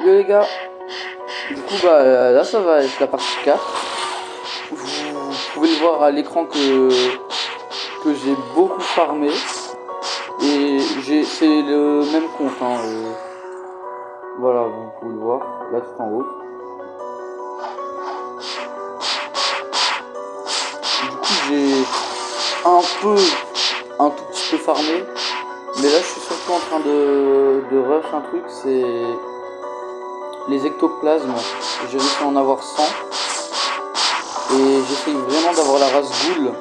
Yo les gars, du coup là ça va être la partie 4. Vous pouvez le voir à l'écran que j'ai beaucoup farmé. Et c'est le même compte, hein, voilà, vous pouvez le voir, là tout en haut. Du coup j'ai un tout petit peu farmé. Mais là je suis surtout en train de rush un truc, c'est les ectoplasmes. J'ai réussi à en avoir 100. Et j'essaye vraiment d'avoir la race ghoul.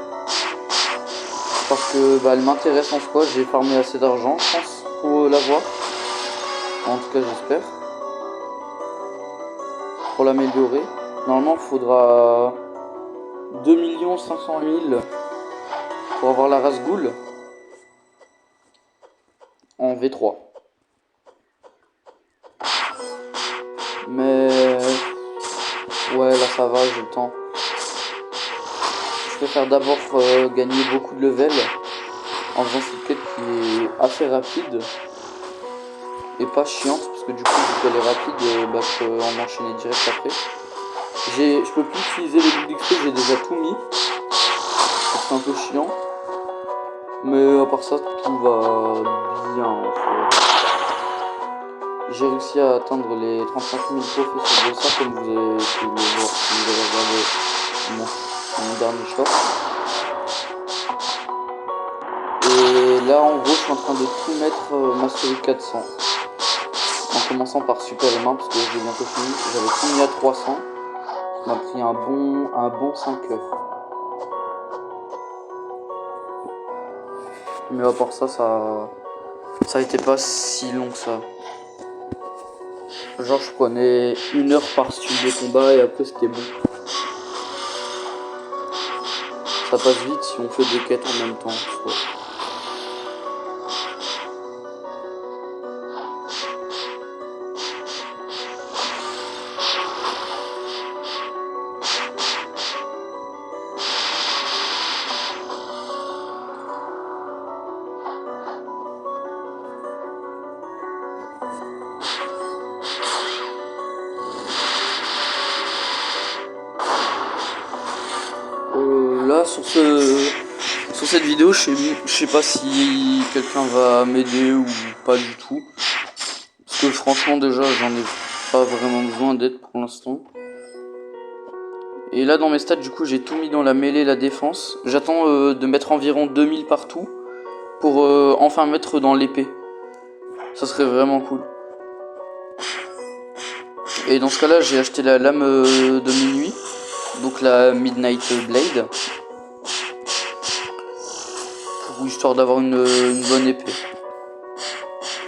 Parce que elle m'intéresse en soi, j'ai farmé assez d'argent je pense pour l'avoir. En tout cas j'espère. Pour l'améliorer. Normalement il faudra 2 500 000 pour avoir la race ghoul en V3. Mais ouais là ça va, j'ai le temps. Je préfère d'abord gagner beaucoup de level en faisant cette quête qui est assez rapide et pas chiante parce que du coup vu qu'elle est rapide je peux en enchaîner direct après. Je peux plus utiliser les boules d'XP, j'ai déjà tout mis. C'est un peu chiant. Mais à part ça tout va bien en fait. J'ai réussi à atteindre les 35 000 trophées sur Bossa comme vous avez pu le voir si vous avez regardé mon dernier short. Et là en gros je suis en train de tout mettre Mastery 400. En commençant par Super Humain parce que j'ai bientôt fini. J'avais tout mis à 300. Ça m'a pris un bon 5 heures. Mais à part ça, ça a été pas si long que ça. Genre je prenais 1 heure par style de combat et après c'était bon. Ça passe vite si on fait des quêtes en même temps. Soit. Là sur cette vidéo je sais pas si quelqu'un va m'aider ou pas du tout. Parce que franchement déjà j'en ai pas vraiment besoin d'aide pour l'instant. Et là dans mes stats du coup j'ai tout mis dans la mêlée et la défense. J'attends de mettre environ 2000 partout pour enfin mettre dans l'épée. Ça serait vraiment cool. Et dans ce cas là j'ai acheté la lame de minuit. Donc la Midnight Blade. Pour histoire d'avoir une bonne épée.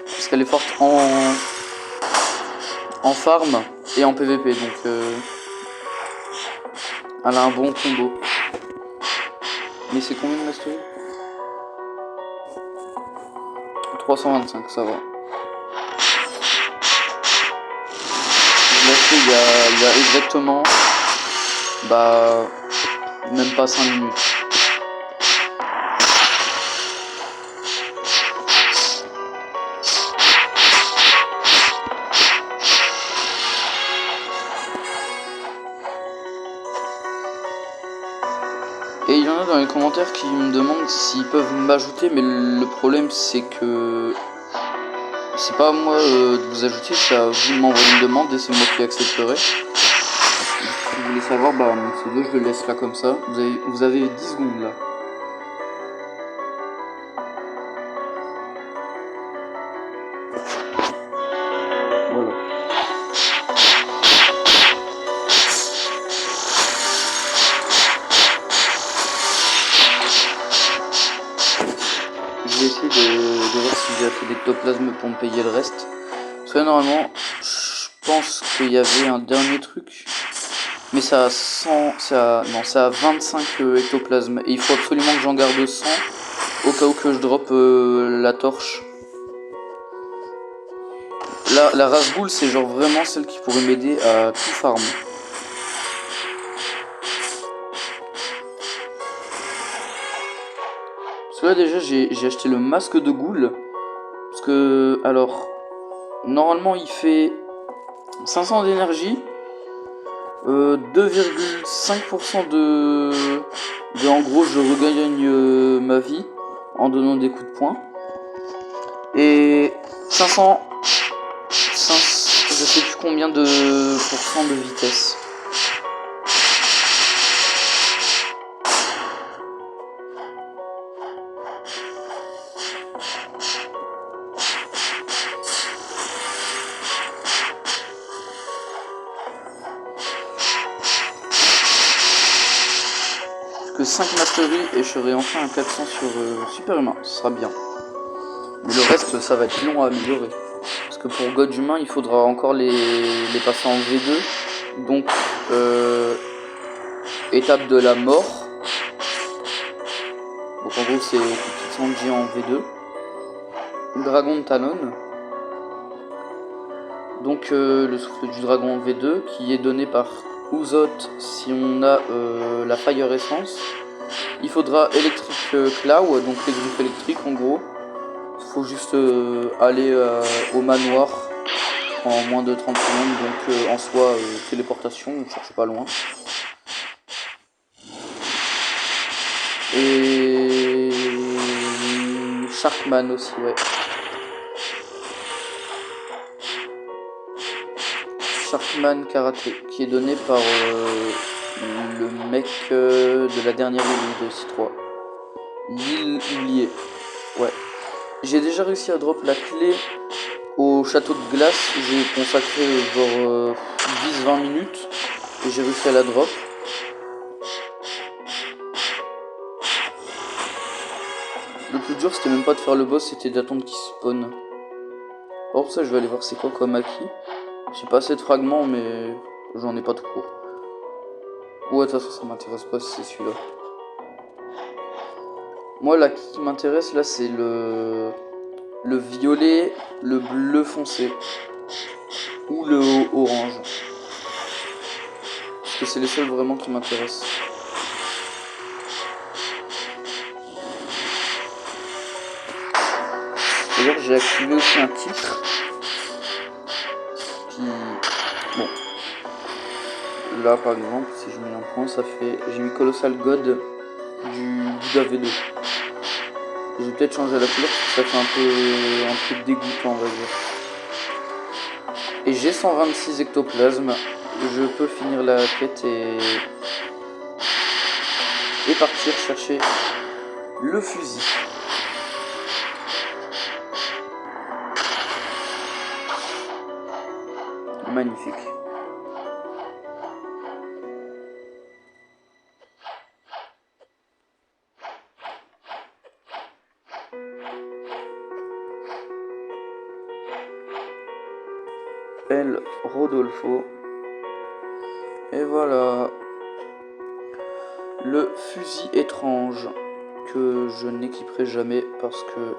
Parce qu'elle est forte en farm et en PVP. Donc elle a un bon combo. Mais c'est combien de mastery? 325, ça va. Je l'ai acheté il y a exactement même pas 5 minutes. Et il y en a dans les commentaires qui me demandent s'ils peuvent m'ajouter, mais le problème c'est que c'est pas à moi de vous ajouter, c'est à vous de m'envoyer une demande et c'est moi qui accepterai. Si vous voulez savoir, mon pseudo je le laisse là comme ça. Vous avez 10 secondes là. Voilà. Je vais essayer de voir si j'ai assez d'ectoplasme pour me payer le reste. Parce que normalement, je pense qu'il y avait un dernier truc. Mais c'est à 100, c'est à 25 ectoplasmes. Et il faut absolument que j'en garde 100 au cas où que je drop la torche. Là, la race boule, c'est genre vraiment celle qui pourrait m'aider à tout farm. Parce que là déjà j'ai acheté le masque de ghoul. Parce que alors normalement il fait 500 d'énergie, 2,5% de en gros je regagne ma vie en donnant des coups de poing, et 500 je sais plus combien de pourcents de vitesse. Que 5 masteries et je serai enfin un 400 sur super humain, ce sera bien. Mais le reste ça va être long à améliorer. Parce que pour God humain il faudra encore les passer en V2. Donc étape de la mort. Donc en gros c'est Sanji en V2. Dragon de Talon. Donc le souffle du dragon en V2 qui est donné par Uzot si on a la Fire Essence. Il faudra Electric Claw, donc les griffes électriques en gros. Il faut juste aller au manoir en moins de 30 secondes, donc en soi téléportation, on ne cherche pas loin. Et Sharkman aussi, ouais. Sharkman Karaté, qui est donné par le mec de la dernière île de C3. L'île oubliée. Ouais. J'ai déjà réussi à drop la clé au château de glace. J'ai consacré genre 10-20 minutes et j'ai réussi à la drop. Le plus dur c'était même pas de faire le boss, c'était d'attendre qu'il spawn. Alors pour ça je vais aller voir c'est quoi comme acquis. J'ai pas assez de fragments mais j'en ai pas tout court. Ouais de toute façon ça m'intéresse pas si c'est celui-là. Moi l'acquis qui m'intéresse là c'est le violet, le bleu foncé ou le orange. Parce que c'est les seuls vraiment qui m'intéressent. D'ailleurs j'ai activé aussi un titre qui... Bon. Là par exemple si je mets un point ça fait... J'ai mis Colossal God du Buddha V2. Je vais peut-être changer la couleur parce que ça fait un peu dégoûtant on va dire. Et j'ai 126 ectoplasmes. Je peux finir la quête et partir chercher le fusil. Magnifique. El Rodolfo. Et voilà. Le fusil étrange que je n'équiperai jamais parce que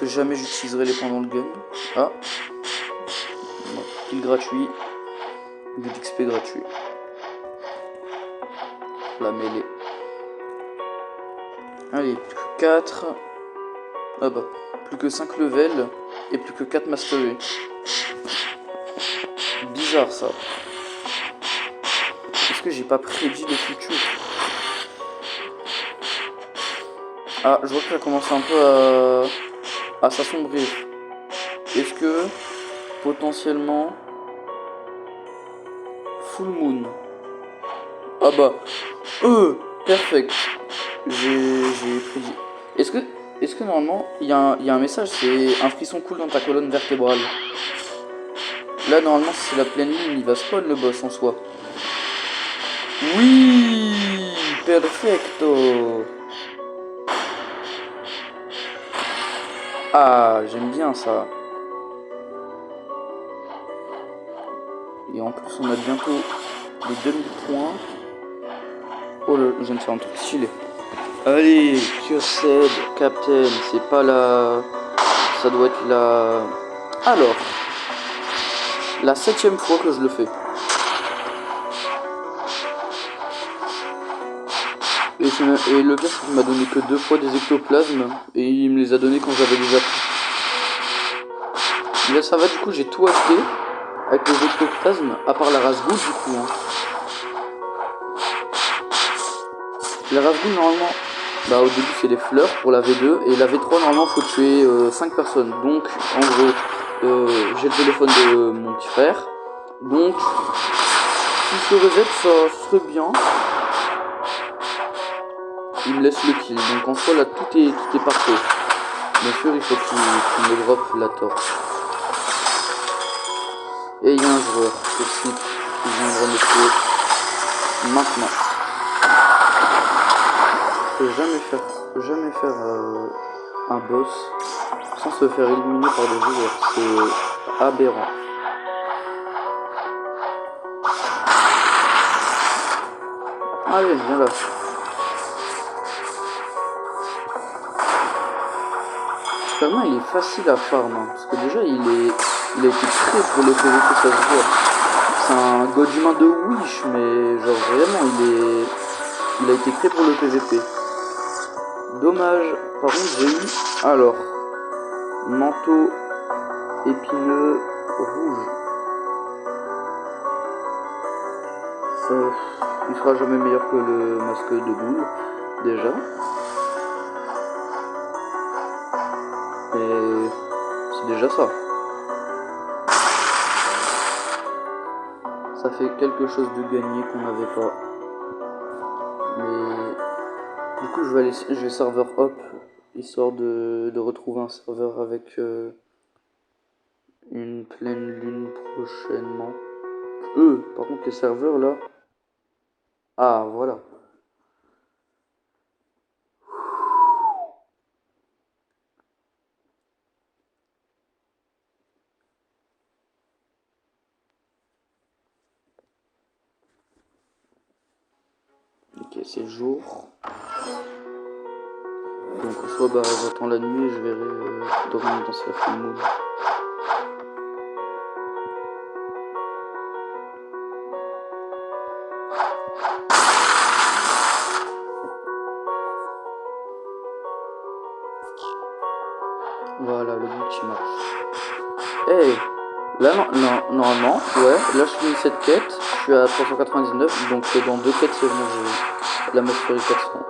jamais j'utiliserai les points dans le gun. Ah. Kill gratuit. Du XP gratuit. La mêlée. Allez, plus que 4. Ah bah, plus que 5 levels et plus que 4 masteries. Bizarre ça. Est-ce que j'ai pas prédit le futur? Ah, je vois que ça commence un peu à s'assombrir. Est-ce que potentiellement Full Moon? Ah bah, perfect. J'ai prédit. Est-ce que normalement il y a un message, c'est un frisson coule dans ta colonne vertébrale. Là normalement si c'est la pleine lune, il va spawn le boss en soi. Oui, perfecto. Ah, j'aime bien ça. Et en plus on a bientôt les 2000 points. Oh là, je viens de faire un truc stylé. Allez, Cursed Captain, c'est pas la... Ça doit être la... Alors, la 7ème fois que je le fais. Et le pire c'est qu'il m'a donné que 2 fois des ectoplasmes. Et il me les a donné quand j'avais déjà pris. Là ça va, du coup j'ai tout acheté. avec les ectoplasmes, à part la race ghoul du coup. Hein. La race ghoul normalement, bah au début c'est les fleurs pour la V2 et la V3 normalement faut tuer 5 personnes. Donc en gros j'ai le téléphone de mon petit frère. Donc si je reset ça serait bien. Il me laisse le kill. Donc en soi là tout est parfait. Bien sûr il faut qu'il me drop la torche. Et il y a un joueur toxique qui viendra me tuer maintenant. Je peux jamais faire un boss sans se faire éliminer par des joueurs. C'est aberrant. Allez, viens là. Superman il est facile à farm hein, parce que déjà il a été créé pour le PVP, ça se voit. C'est un god humain de Wish, mais genre vraiment il a été créé pour le PVP. Dommage. Par contre j'ai eu alors manteau épineux rouge. Il sera jamais meilleur que le masque de boule déjà. Et c'est déjà ça. Ça fait quelque chose de gagné qu'on n'avait pas. Mais du coup je vais serveur hop, histoire de retrouver un serveur avec une pleine lune prochainement. Par contre les serveurs là. Ah voilà. Ok, c'est le jour. Donc soit bah j'attends la nuit et je verrai dans combien de temps ça fait le mood. Voilà, le but qui marche. Hey, là non, normalement, ouais, là je finis cette quête, je suis à 399, donc dans 2 quêtes c'est bon, j'ai la mastery 400.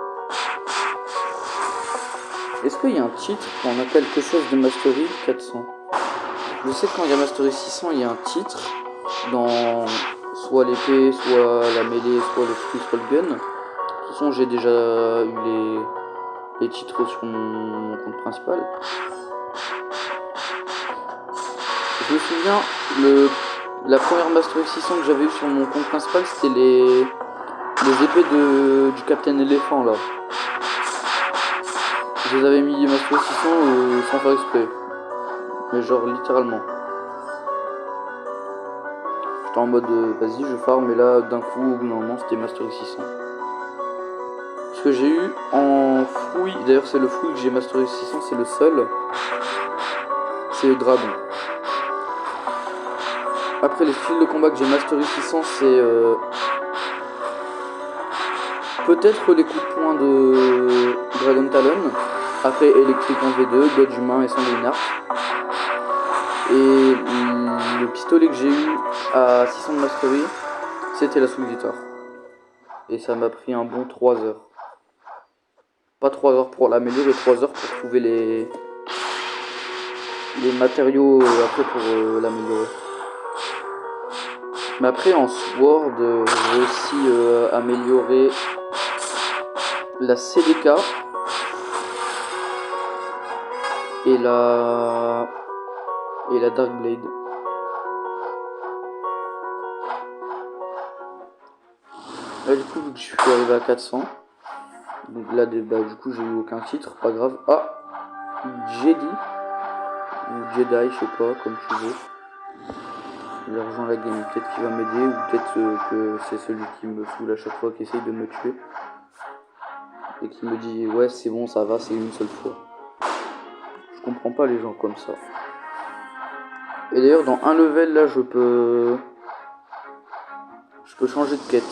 Est-ce qu'il y a un titre quand on a quelque chose de mastery 400? Je sais que quand il y a mastery 600, il y a un titre dans soit l'épée, soit la mêlée, soit le fruit, soit le gun. De toute façon, j'ai déjà eu les titres sur mon compte principal. Je me souviens, la première Mastery 600 que j'avais eu sur mon compte principal, c'était les épées du Captain Éléphant là. Je les avais mis Mastery 600 sans faire exprès. Mais genre littéralement. J'étais en mode vas-y je farm, mais là d'un coup au bout d'un moment c'était Mastery 600. Ce que j'ai eu en fruit, d'ailleurs c'est le fruit que j'ai Mastery 600, c'est le seul. C'est le dragon. Après les styles de combat que j'ai Mastery 600, c'est peut-être les coups de poing de Dragon Talon. Après électrique en V2, God humain et sanguinard. Et le pistolet que j'ai eu à 600 de Mastery, c'était la Soul Guitar. Et ça m'a pris un bon 3 heures. Pas 3 heures pour l'améliorer, 3 heures pour trouver les matériaux après pour l'améliorer. Mais après en Sword, j'ai aussi amélioré la CDK et la Dark Blade. Là du coup vu que je suis arrivé à 400, donc là bah, du coup j'ai eu aucun titre, pas grave. Ah, Jedi ou Jedi, je sais pas, comme tu veux. Il a rejoint la game, peut-être qu'il va m'aider ou peut-être que c'est celui qui me saoule à chaque fois, qui essaye de me tuer et qui me dit ouais c'est bon ça va, c'est une seule fois. Je comprends pas les gens comme ça. Et d'ailleurs dans un level là je peux changer de quête.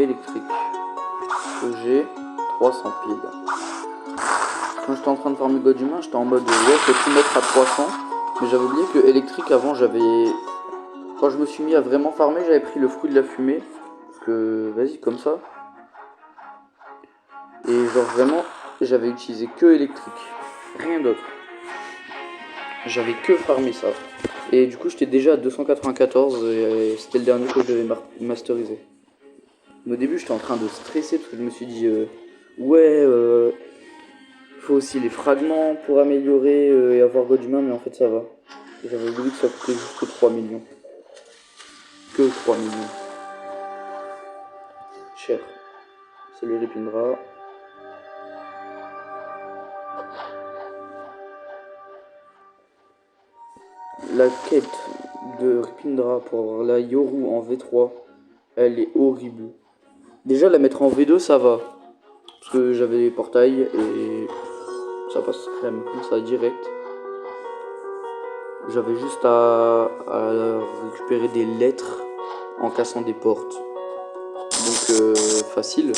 électrique. J'ai 300 piles. Quand j'étais en train de farmer God humain, j'étais en mode ouais, faut tout mettre à 300. Mais j'avais oublié que électrique avant, quand je me suis mis à vraiment farmer, j'avais pris le fruit de la fumée. Parce que vas-y, comme ça. Et genre vraiment, j'avais utilisé que électrique. Rien d'autre. J'avais que farmé ça. Et du coup, j'étais déjà à 294 et c'était le dernier que je devais masteriser. Mais au début, j'étais en train de stresser parce que je me suis dit ouais, faut aussi les fragments pour améliorer et avoir God humain, mais en fait, ça va. J'avais oublié que ça coûtait juste 3 millions. Que 3 millions. Cher. Salut Ripindra. La quête de Ripindra pour avoir la Yoru en V3, elle est horrible. Déjà, la mettre en V2, ça va. Parce que j'avais les portails et ça passe crème comme ça direct. J'avais juste à récupérer des lettres en cassant des portes. Donc facile.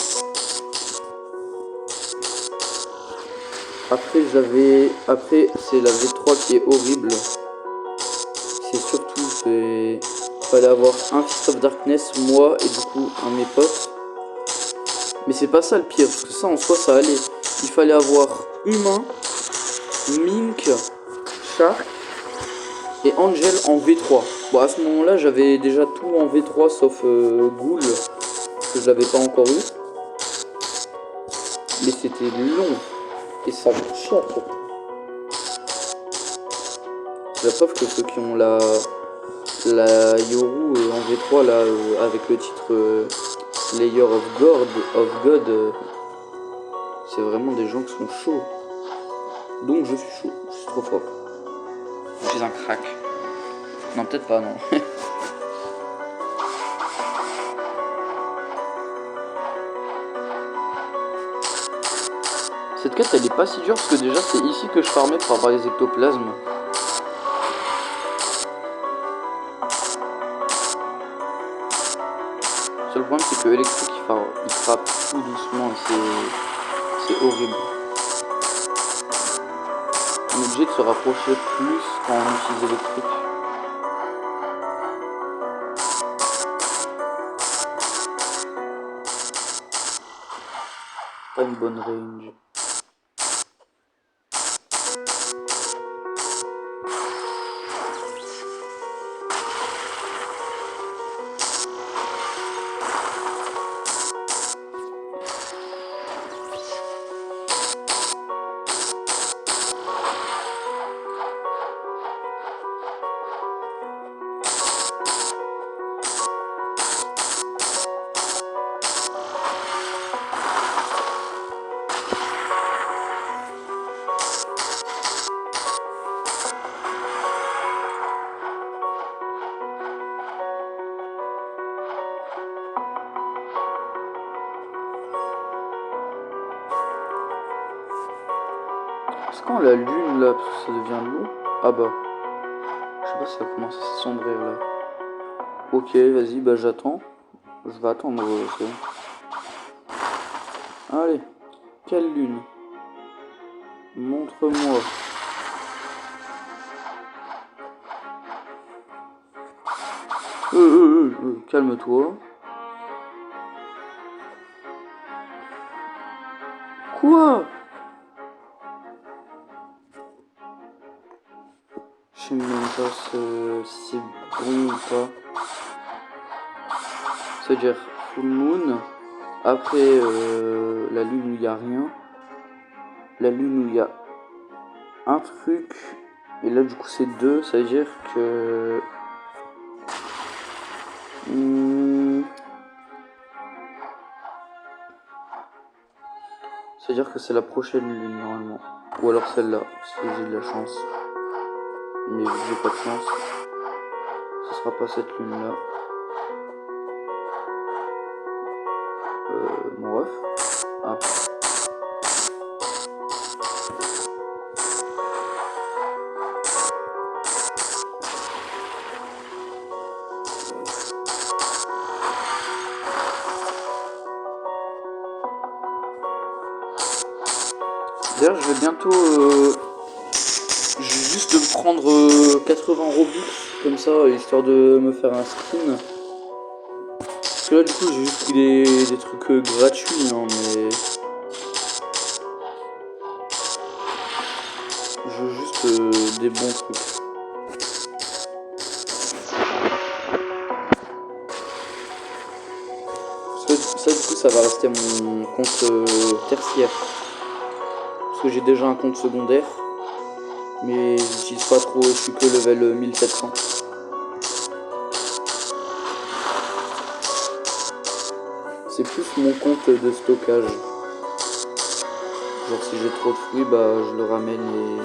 Après c'est la V3 qui est horrible. C'est surtout que fallait avoir un Fist of Darkness, moi et du coup un de mes potes. Mais c'est pas ça le pire, parce que ça en soi ça allait. Il fallait avoir humain, Mink, Shark et Angel en V3. Bon à ce moment là j'avais déjà tout en V3 sauf Ghoul, que je l'avais pas encore eu. Mais c'était long et ça coûte cher. C'est la preuve que ceux qui ont la Yoru en V3 là avec le titre Slayer of God, c'est vraiment des gens qui sont chauds. Donc je suis chaud, je suis trop fort. Je suis un crack. Non peut-être pas non. Cette quête elle est pas si dure parce que déjà c'est ici que je farmais pour avoir les ectoplasmes. Le seul problème c'est que électrique il frappe tout doucement et c'est horrible. On est obligé de se rapprocher plus quand on utilise électrique. Pas une bonne range. C'est quand la lune là, parce que ça devient long. Ah bah, je sais pas si ça commence à s'assombrir là. Ok, vas-y, bah j'attends. Je vais attendre, c'est bon. Allez, quelle lune? Montre-moi. Calme-toi. Quoi? Je sais même pas si c'est bon ou pas. C'est-à-dire full moon, après la lune où il n'y a rien, la lune où il y a un truc, et là du coup c'est deux, ça veut dire que... C'est-à-dire que c'est la prochaine lune normalement. Ou alors celle-là, si j'ai de la chance. Mais vu que j'ai pas de chance, ce sera pas cette lune-là. Mon ref. Ah. D'ailleurs, je vais bientôt juste me prendre 80 Robux comme ça, histoire de me faire un skin. Parce que là, du coup, j'ai juste pris des trucs gratuits, hein, mais je veux juste des bons trucs. Ça, du coup, ça va rester mon compte tertiaire. Parce que j'ai déjà un compte secondaire. Mais j'utilise pas trop, je suis que level 1700. C'est plus mon compte de stockage. Genre si j'ai trop de fruits, bah je le ramène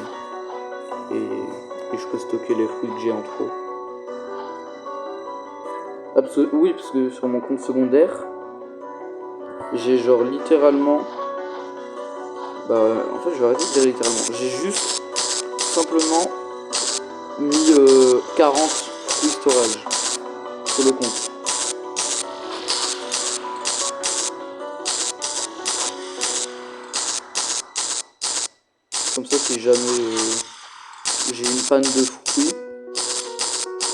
et je peux stocker les fruits que j'ai en trop. Oui, parce que sur mon compte secondaire, j'ai genre littéralement... Bah en fait je vais arrêter de dire littéralement. J'ai juste simplement mis 40 fruits storage sur le compte. Comme ça si jamais j'ai une panne de fruits,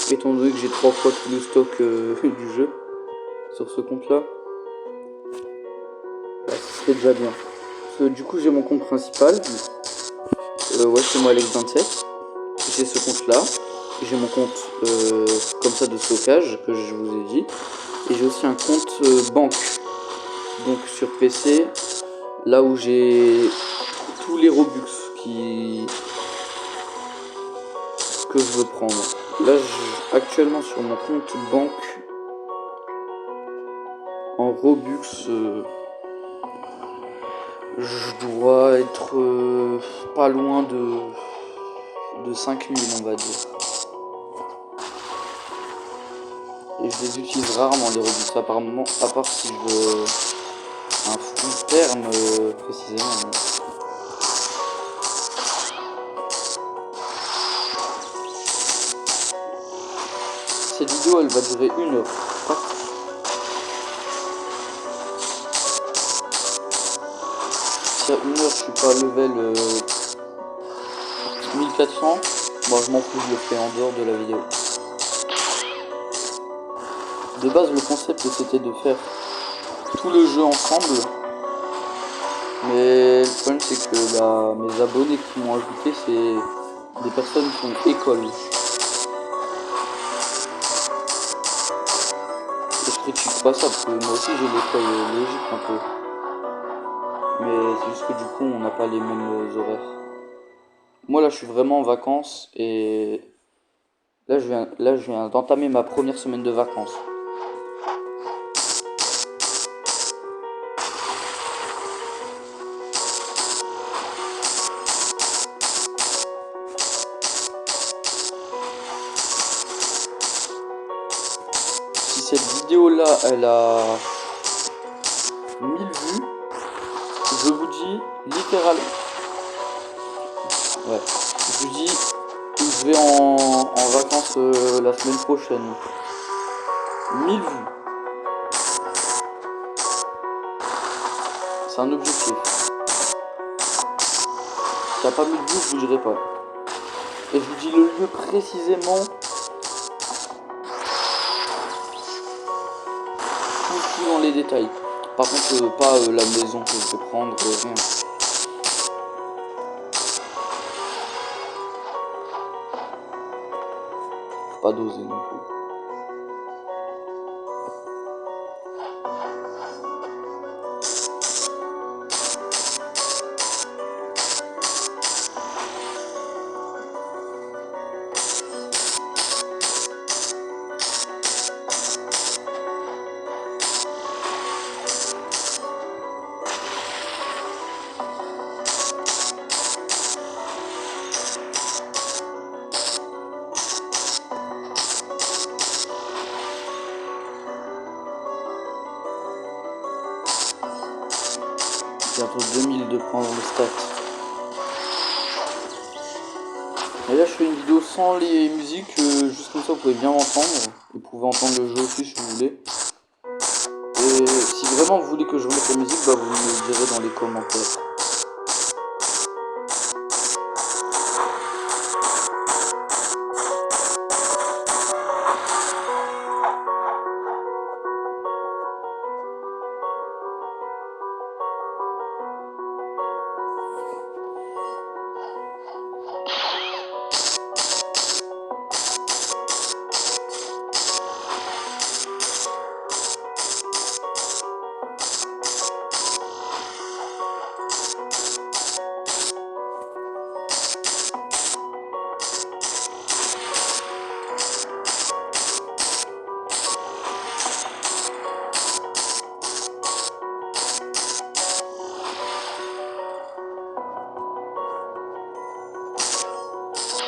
étant donné que j'ai 3 fois tout le stock du jeu sur ce compte là, bah, ce serait déjà bien. Du coup j'ai mon compte principal, ouais c'est moi Alex27, j'ai ce compte là, j'ai mon compte comme ça de stockage que je vous ai dit, et j'ai aussi un compte banque, donc sur PC, là où j'ai tous les Robux que je veux prendre. Là actuellement sur mon compte banque en Robux, je dois être pas loin de 5000 on va dire. Et je les utilise rarement les Robux apparemment, à part si je veux un full terme précisément. Cette vidéo elle va durer 1 heure. Si à 1 heure je suis pas level 1400, moi je m'en fous, je le fais en dehors de la vidéo. De base le concept c'était de faire tout le jeu ensemble, mais le problème c'est que mes abonnés qui m'ont ajouté c'est des personnes qui ont école. Et je critique pas ça parce que moi aussi j'ai l'école logique un peu. Mais c'est juste que du coup on n'a pas les mêmes horaires. Moi là je suis vraiment en vacances et là je viens d'entamer ma première semaine de vacances. Si cette vidéo là elle a 1000 vues, je vous dis littéralement, ouais, je vous dis je vais en vacances la semaine prochaine. 1000 vues. C'est un objectif. S'il n'y a pas 1000 vues, je vous dirai pas. Et je vous dis le lieu précisément. Tout dans les détails. Par contre, pas la maison que je vais prendre, rien. Faut pas doser non plus. Bientôt 2000 de points dans le stat. Et là je fais une vidéo sans les musiques, juste comme ça vous pouvez bien m'entendre. Vous pouvez entendre le jeu aussi si vous voulez. Et si vraiment vous voulez que je remette la musique, bah vous me le direz dans les commentaires.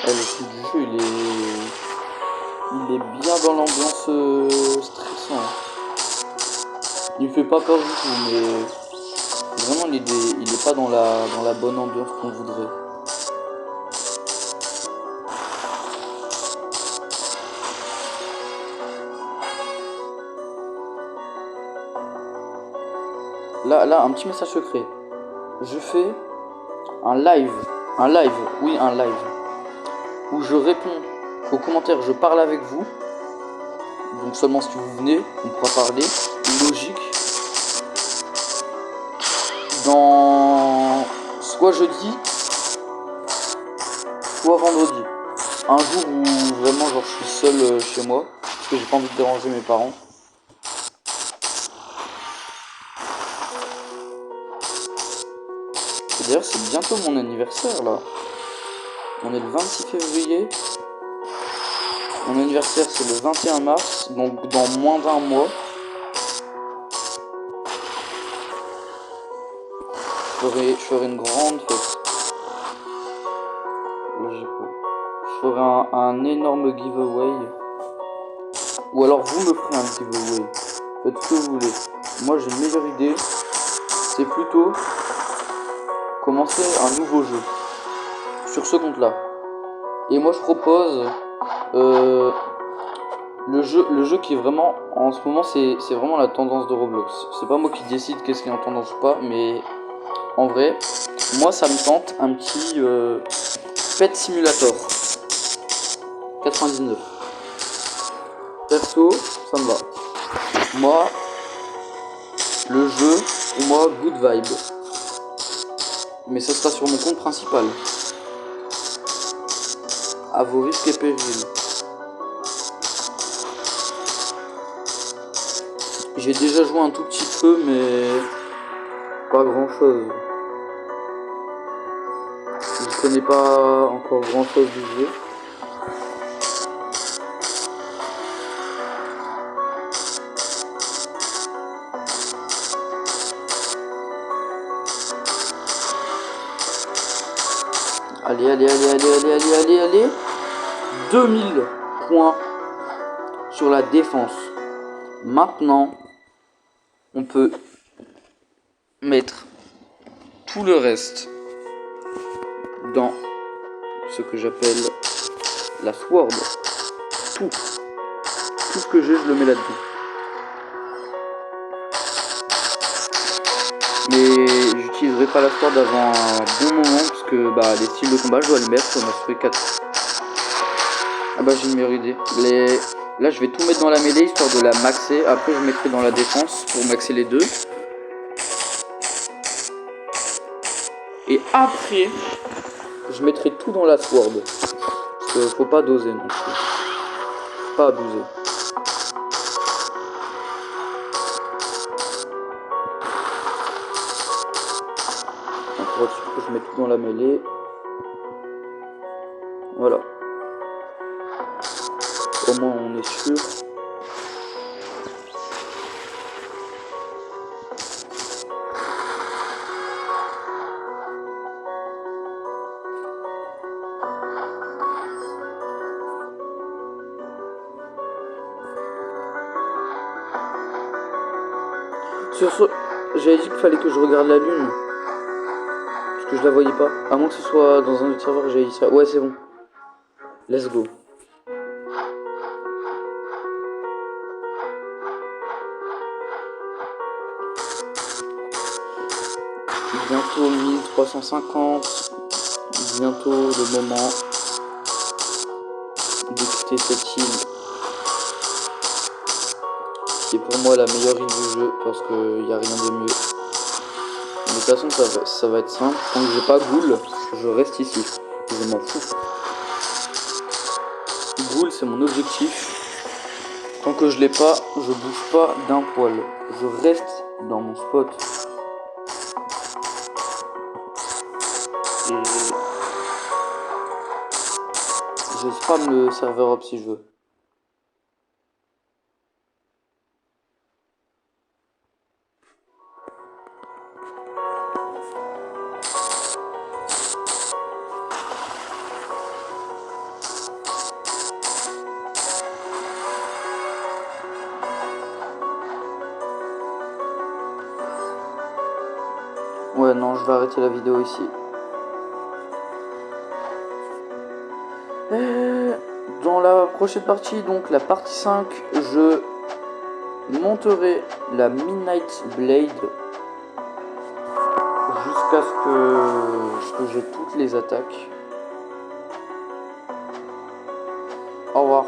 Le style du jeu, il est bien dans l'ambiance stressant. Il me fait pas peur du tout, mais vraiment il est pas dans la bonne ambiance qu'on voudrait. Là, un petit message secret. Je fais un live, oui, un live, où je réponds aux commentaires, je parle avec vous. Donc seulement si vous venez, on pourra parler. Logique. Dans soit jeudi, soit vendredi. Un jour où vraiment genre je suis seul chez moi, parce que j'ai pas envie de déranger mes parents. Et d'ailleurs c'est bientôt mon anniversaire là. On est le 26 février. Mon anniversaire c'est le 21 mars, donc dans moins d'un mois. Je ferai une grande fête. Je ferai un énorme giveaway. Ou alors vous me ferez un giveaway. Faites ce que vous voulez. Moi j'ai une meilleure idée. C'est plutôt commencer un nouveau jeu. Sur ce compte là. Et moi je propose le jeu qui est vraiment en ce moment c'est vraiment la tendance de Roblox. C'est pas moi qui décide qu'est-ce qui est en tendance ou pas, mais en vrai moi ça me tente un petit Pet Simulator 99. Perso ça me va. Moi le jeu pour moi good vibe. Mais ça sera sur mon compte principal. À vos risques et périls. J'ai déjà joué un tout petit peu, mais pas grand chose. Je connais pas encore grand chose du jeu. Allez. 2000 points sur la défense. Maintenant, on peut mettre tout le reste dans ce que j'appelle la sword. Tout ce que j'ai, je le mets là-dedans. Mais j'utiliserai pas la sword avant un bon moment parce que les styles de combat, je dois les mettre, on a fait 4. Ah bah j'ai une meilleure idée. Là je vais tout mettre dans la mêlée histoire de la maxer. Après je mettrai dans la défense pour maxer les deux. Et après je mettrai tout dans la sword. Parce que faut pas doser non plus. Faut pas abuser. Donc je mets tout dans la mêlée. Voilà. Au moins on est sûr. Sur ce, j'avais dit qu'il fallait que je regarde la lune. Parce que je la voyais pas. À moins que ce soit dans un autre serveur, j'avais dit ça. Ouais, c'est bon. Let's go. Bientôt 1350. Bientôt le moment de quitter cette île. Qui est pour moi la meilleure île du jeu. Parce qu'il n'y a rien de mieux. De toute façon, ça va être simple. Tant que j'ai pas Ghoul, je reste ici. Je m'en fous. Ghoul, c'est mon objectif. Tant que je l'ai pas, je bouge pas d'un poil. Je reste dans mon spot. Et je spam le serveur up si je veux. Ouais, non, je vais arrêter la vidéo ici. Et dans la prochaine partie, donc la partie 5, je monterai la Midnight Blade jusqu'à ce que j'ai toutes les attaques. Au revoir.